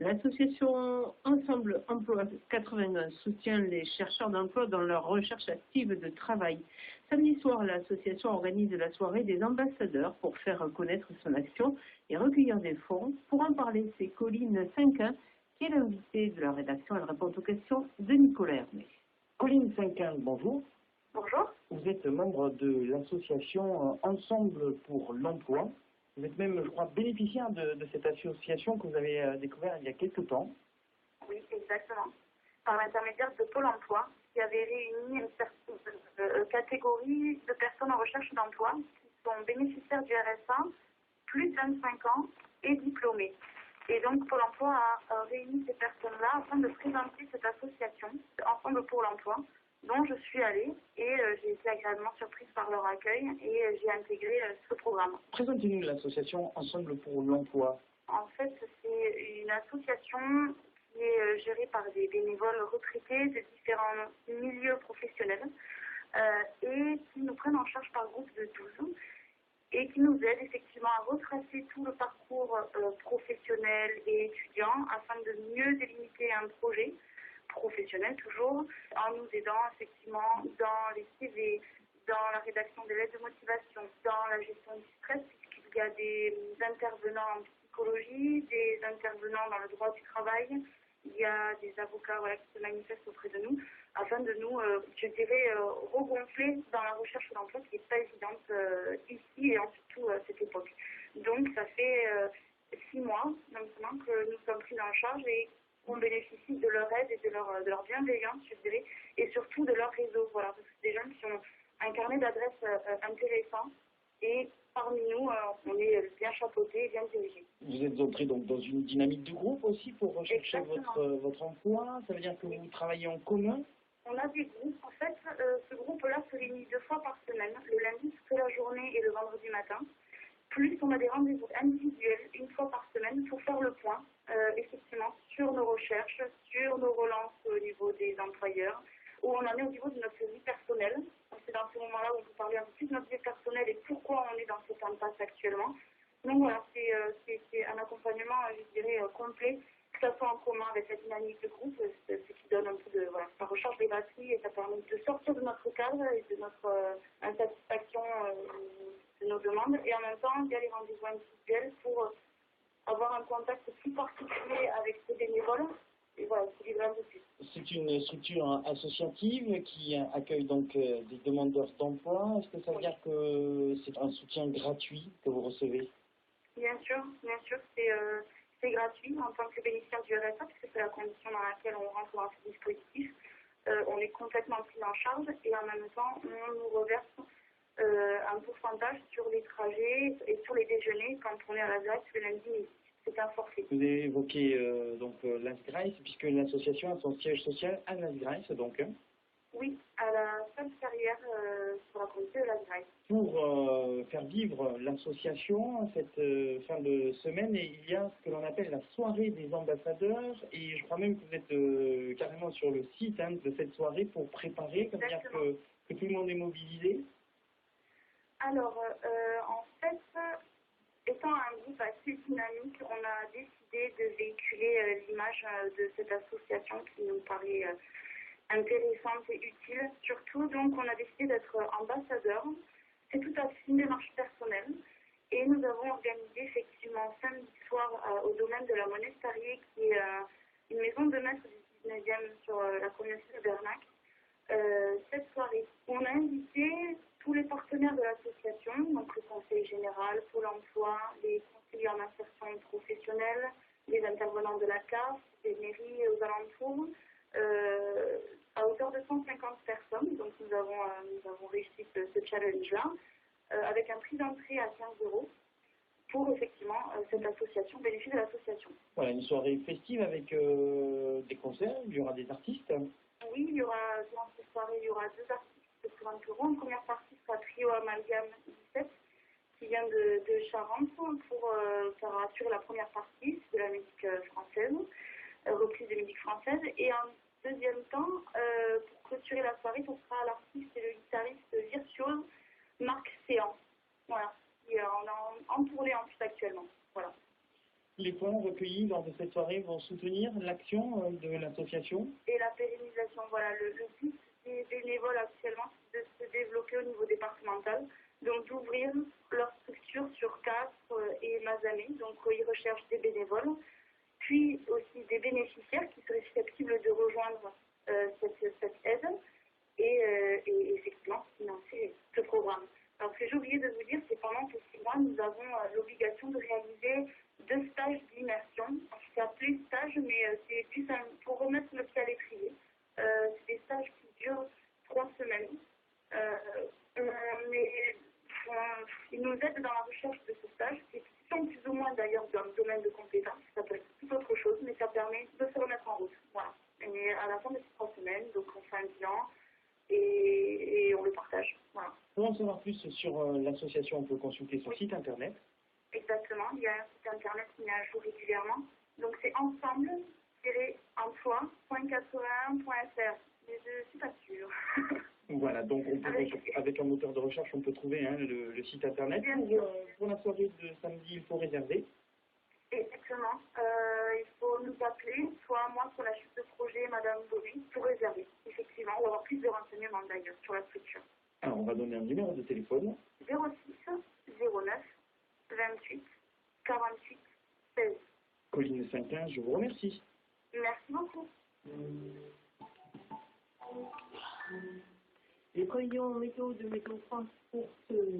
L'association Ensemble Emploi 89 soutient les chercheurs d'emploi dans leur recherche active de travail. Samedi soir, l'association organise la soirée des ambassadeurs pour faire connaître son action et recueillir des fonds. Pour en parler, c'est Colline Cinquin qui est l'invitée de la rédaction. Elle répond aux questions de Nicolas Hermé. Colline Cinquin, bonjour. Bonjour. Vous êtes membre de l'association Ensemble pour l'emploi. Vous êtes même, je crois, bénéficiaire de cette association que vous avez découvert il y a quelques temps. Oui, exactement. Par l'intermédiaire de Pôle emploi, qui avait réuni une certaine catégorie de personnes en recherche d'emploi qui sont bénéficiaires du RSA, plus de 25 ans et diplômés. Et donc Pôle emploi a réuni ces personnes-là afin de présenter cette association, Ensemble pour l'emploi, dont je suis allée et j'ai été agréablement surprise par leur accueil et j'ai intégré ce programme. Présentez-nous l'association Ensemble pour l'emploi. En fait, c'est une association qui est gérée par des bénévoles retraités de différents milieux professionnels et qui nous prennent en charge par groupe de 12 et qui nous aident effectivement à retracer tout le parcours professionnel et étudiant afin de mieux délimiter un projet professionnel toujours, en nous aidant effectivement dans les CV, dans la rédaction des lettres de motivation, dans la gestion du stress, puisqu'il y a des intervenants en psychologie, des intervenants dans le droit du travail, il y a des avocats qui se manifestent auprès de nous, afin de nous, je dirais, regonfler dans la recherche d'emploi qui n'est pas évidente ici et surtout à cette époque. Donc ça fait 6 mois maintenant que nous sommes pris en charge et on bénéficie de leur aide et de leur bienveillance, je dirais, et surtout de leur réseau. Voilà, parce que c'est des gens qui ont un carnet d'adresses intéressant et parmi nous, on est bien chapeautés et bien dirigés. Vous êtes entré donc dans une dynamique de groupe aussi pour rechercher votre emploi. Ça veut dire que vous travaillez en commun? On a des groupes. En fait, ce groupe-là se réunit 2 fois par semaine, le lundi toute la journée et le vendredi matin. Plus on a des rendez-vous individuels 1 fois par semaine pour faire le point, effectivement, sur nos recherches, sur nos relances au niveau des employeurs, où on en est au niveau de notre vie personnelle. C'est dans ce moment-là où on peut parler un peu plus de notre vie personnelle et pourquoi on est dans cette impasse actuellement. Donc voilà, c'est un accompagnement, je dirais, complet, que ce soit en commun avec la dynamique de groupe, ce qui donne un peu de, voilà, ça recharge les batteries et ça permet de sortir de notre cadre et de notre insatisfaction de nos demandes. Et en même temps, il y a les rendez-vous individuels pour avoir un contact plus particulier avec ces bénévoles. Et voilà, c'est livrer un peu plus. C'est une structure associative qui accueille donc des demandeurs d'emploi. Est-ce que ça veut dire que c'est un soutien gratuit que vous recevez? Bien sûr, c'est gratuit en tant que bénéficiaire du RSA, puisque c'est la condition dans laquelle on rentre dans ce dispositif. On est complètement pris en charge et en même temps, on nous reverse un pourcentage sur les trajets et sur les déjeuners quand on est à la ZAC le lundi midi. C'est un forfait. Vous avez évoqué l'ASGRAES, puisque l'association a son siège social à l'ASGRAES, donc. Oui, à la salle carrière sur la communauté de l'ASGRAES. Pour faire vivre l'association, cette fin de semaine, il y a ce que l'on appelle la soirée des ambassadeurs, et je crois même que vous êtes carrément sur le site de cette soirée pour préparer, comme dire que tout le monde est mobilisé. Alors, en fait, étant un groupe assez dynamique, on a décidé de véhiculer l'image de cette association qui nous paraît intéressante et utile. Surtout, donc, on a décidé d'être ambassadeur. C'est tout à fait une démarche personnelle. Et nous avons organisé effectivement samedi soir au domaine de la Monestarié, qui est une maison de maître du 19e sur la communauté de Bernac. Cette soirée, on a invité tous les partenaires de l'association, donc le conseil général, Pôle emploi, les conseillers en insertion professionnelle, les intervenants de la CAF, des mairies aux alentours, à hauteur de 150 personnes. Donc nous avons réussi ce challenge-là, avec un prix d'entrée à 15 € pour effectivement cette association, bénéfice de l'association. Voilà, une soirée festive avec des concerts, il y aura des artistes. Oui, durant cette soirée, il y aura 2 artistes qui se présenteront. En première partie sera Trio Amalgame 17, qui vient de Charente, pour faire assurer la première partie de la musique française, reprise de musique française. Et en deuxième temps, pour clôturer la soirée, ce sera l'artiste et le guitariste virtuose Marc Séan. Voilà, qui est en tournée en plus actuellement. Voilà. Les fonds recueillis recueillis lors de cette soirée vont soutenir l'action de l'association. Et la pérennisation, voilà, le but des bénévoles actuellement, c'est de se développer au niveau départemental, donc d'ouvrir leur structure sur Castres et Mazamet, donc ils recherchent des bénévoles, puis aussi des bénéficiaires qui seraient susceptibles de rejoindre cette aide et effectivement financer ce programme. Alors, ce que j'ai oublié de vous dire, c'est que pendant ces 6 mois, nous avons l'obligation de réaliser 2 stages d'immersion. C'est appelé stage, mais c'est plus pour remettre le pied à l'étrier. C'est des stages qui durent 3 semaines. Ils nous aident dans la recherche de ce stage, qui sont plus ou moins d'ailleurs dans le domaine de compétences. Ça peut être tout autre chose, mais ça permet de se remettre en route. Voilà. Et à la fin de ces 3 semaines, donc on fait un bilan et on le partage. Voilà. Pour en savoir plus sur l'association, on peut consulter son site internet. Exactement, il y a un site internet qui met à jour régulièrement. Donc c'est ensemble-emploi.81.fr. Mais je ne suis pas sûre. Voilà, donc on peut, avec un moteur de recherche, on peut trouver le site internet. Pour la soirée de samedi, il faut réserver. Exactement. Il faut nous appeler, soit moi sur la chef de projet, Madame Bobby, pour réserver, effectivement, ou avoir plus de renseignements d'ailleurs sur la structure. Alors, on va donner un numéro de téléphone. 06 09 28 48 16. Colline 515, je vous remercie. Merci beaucoup. Les prévisions météo de Météo France pour ce